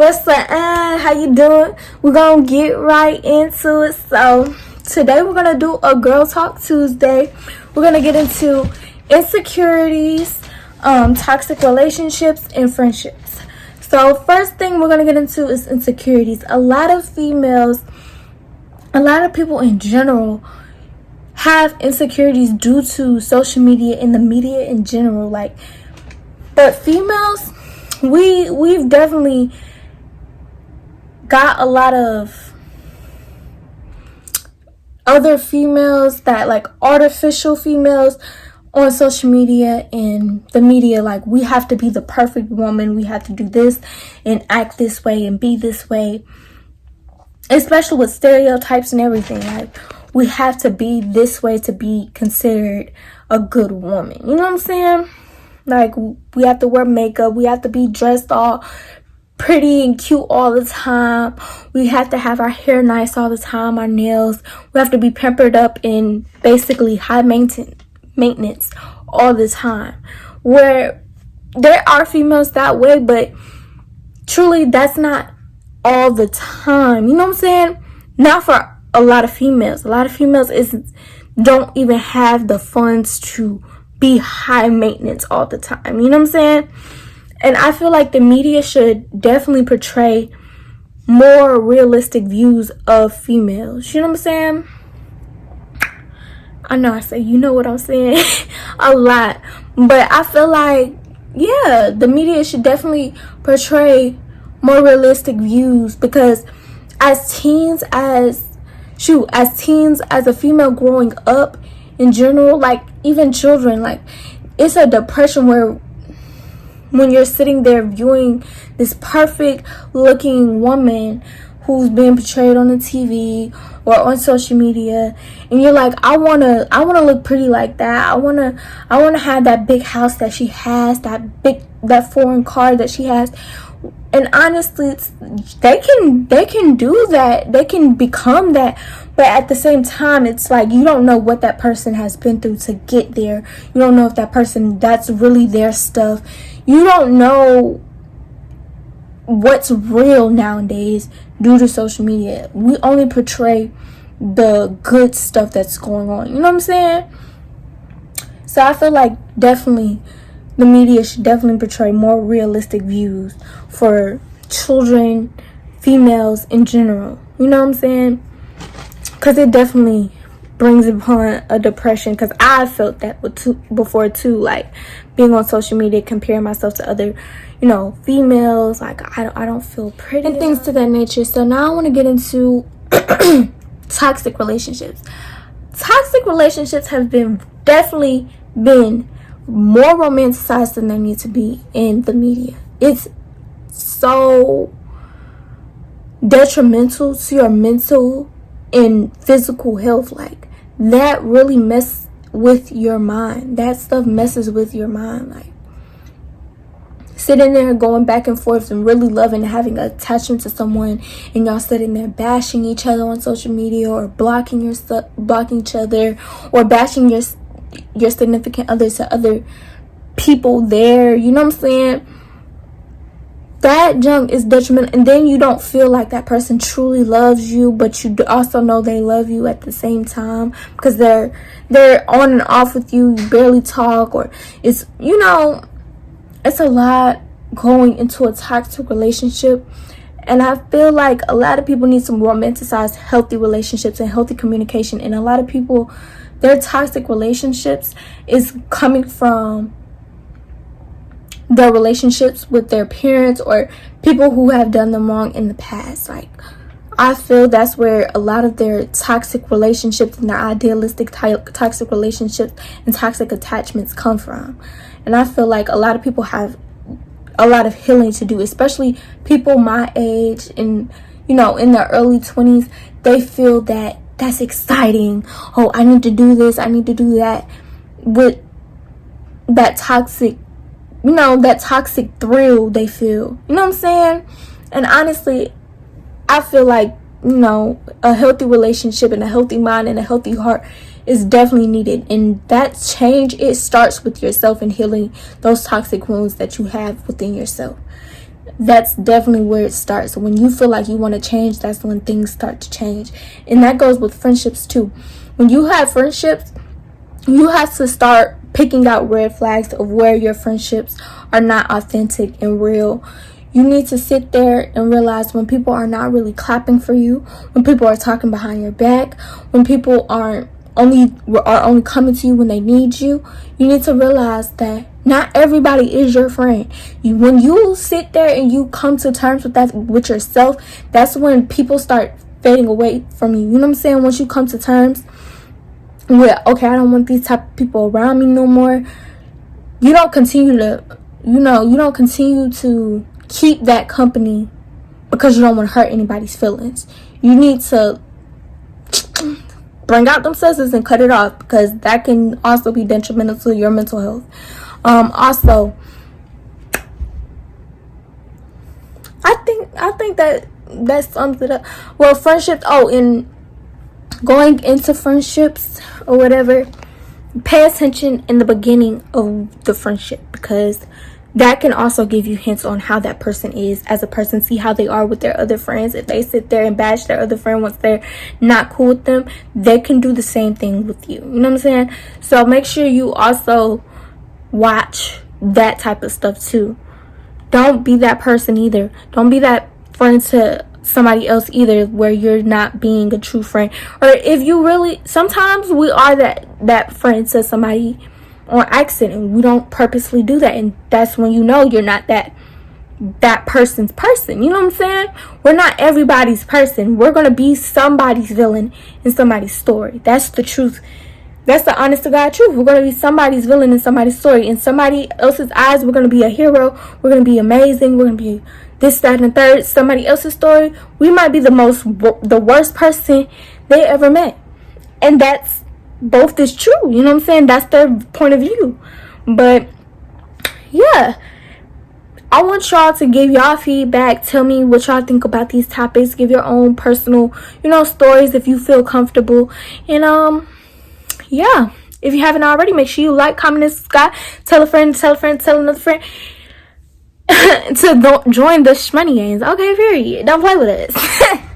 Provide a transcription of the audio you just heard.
What's up? How you doing? We're gonna get right into it. So today we're gonna do a Girl Talk Tuesday. We're gonna get into insecurities, toxic relationships, and friendships. So first thing we're gonna get into is insecurities. A lot of females, a lot of people in general have insecurities due to social media and the media in general. But females, we've definitely got a lot of other females that artificial females on social media and the media. We have to be the perfect woman, we have to do this and act this way and be this way, especially with stereotypes and everything. We have to be this way to be considered a good woman, you know what I'm saying? We have to wear makeup, we have to be dressed all pretty and cute all the time, we have to have our hair nice all the time, our nails, we have to be pampered up and basically high maintenance all the time. Where there are females that way, but truly that's not all the time, you know what I'm saying? Not for a lot of females. A lot of females don't even have the funds to be high maintenance all the time, you know what I'm saying? And I feel like the media should definitely portray more realistic views of females. You know what I'm saying? I know I say, you know what I'm saying, a lot. But I feel like, yeah, the media should definitely portray more realistic views, because as teens, as a female growing up in general, even children, it's a depression when you're sitting there viewing this perfect looking woman who's being portrayed on the TV or on social media, and you're like, I wanna look pretty like that. I wanna have that big house that she has, that foreign car that she has. And honestly, they can do that. They can become that. But at the same time, it's you don't know what that person has been through to get there. You don't know if that person, that's really their stuff. You don't know what's real nowadays due to social media. We only portray the good stuff that's going on. You know what I'm saying? So I feel like definitely the media should definitely portray more realistic views for children, females in general. You know what I'm saying? Because it definitely brings upon a depression. Because I felt that before too, being on social media, comparing myself to other, females. I don't feel pretty and things to that nature. So now I want to get into toxic relationships. Toxic relationships have definitely been more romanticized than they need to be in the media. It's so detrimental to your mental and physical health. That really messes with your mind. That stuff messes with your mind. Sitting there going back and forth and really loving and having an attachment to someone, and y'all sitting there bashing each other on social media, or blocking each other, or bashing your significant other to other people there. You know what I'm saying? That junk is detrimental. And then you don't feel like that person truly loves you, but you also know they love you at the same time, because they're on and off with you. You barely talk, or it's a lot going into a toxic relationship. And I feel like a lot of people need to romanticize healthy relationships and healthy communication. And a lot of people, their toxic relationships is coming from their relationships with their parents or people who have done them wrong in the past. I feel that's where a lot of their toxic relationships and their idealistic toxic relationships and toxic attachments come from. And I feel like a lot of people have a lot of healing to do, especially people my age and in their early 20s. They feel that that's exciting. Oh, I need to do this, I need to do that, with that toxic thrill they feel. You know what I'm saying? And honestly, I feel like, a healthy relationship and a healthy mind and a healthy heart is definitely needed. And that change, it starts with yourself and healing those toxic wounds that you have within yourself. that's definitely where it starts. When you feel like you want to change, that's when things start to change. And that goes with friendships too. When you have friendships, you have to start picking out red flags of where your friendships are not authentic and real. You need to sit there and realize when people are not really clapping for you, when people are talking behind your back, when people are only coming to you when they need you. You need to realize that not everybody is your friend. When you sit there and you come to terms with that with yourself, that's when people start fading away from you. You know what I'm saying? Once you come to terms with, okay, I don't want these type of people around me no more, you don't continue to keep that company because you don't want to hurt anybody's feelings. You need to bring out them scissors and cut it off, because that can also be detrimental to your mental health. Also, I think that sums it up. Well, friendships. In going into friendships or whatever, pay attention in the beginning of the friendship, because that can also give you hints on how that person is as a person. See how they are with their other friends. If they sit there and bash their other friend once they're not cool with them, they can do the same thing with you. You know what I'm saying? So make sure you also watch that type of stuff too. Don't be that person either. Don't be that friend to somebody else either, where you're not being a true friend. Or if you really, sometimes we are that friend to somebody on accident. We don't purposely do that, and that's when you know you're not that person's person. You know what I'm saying? We're not everybody's person. We're gonna be somebody's villain in somebody's story. That's the truth. That's the honest to God truth. We're gonna be somebody's villain in somebody's story. In somebody else's eyes, we're gonna be a hero. We're gonna be amazing. We're gonna be this, that, and the third. Somebody else's story, we might be the worst person they ever met, and that's both is true. You know what I'm saying? That's their point of view. But yeah, I want y'all to give y'all feedback. Tell me what y'all think about these topics. Give your own personal, stories if you feel comfortable. And yeah, if you haven't already, make sure you like, comment, and subscribe. Tell a friend, tell another friend to join the Shmoney Games. Okay, period. Don't play with us.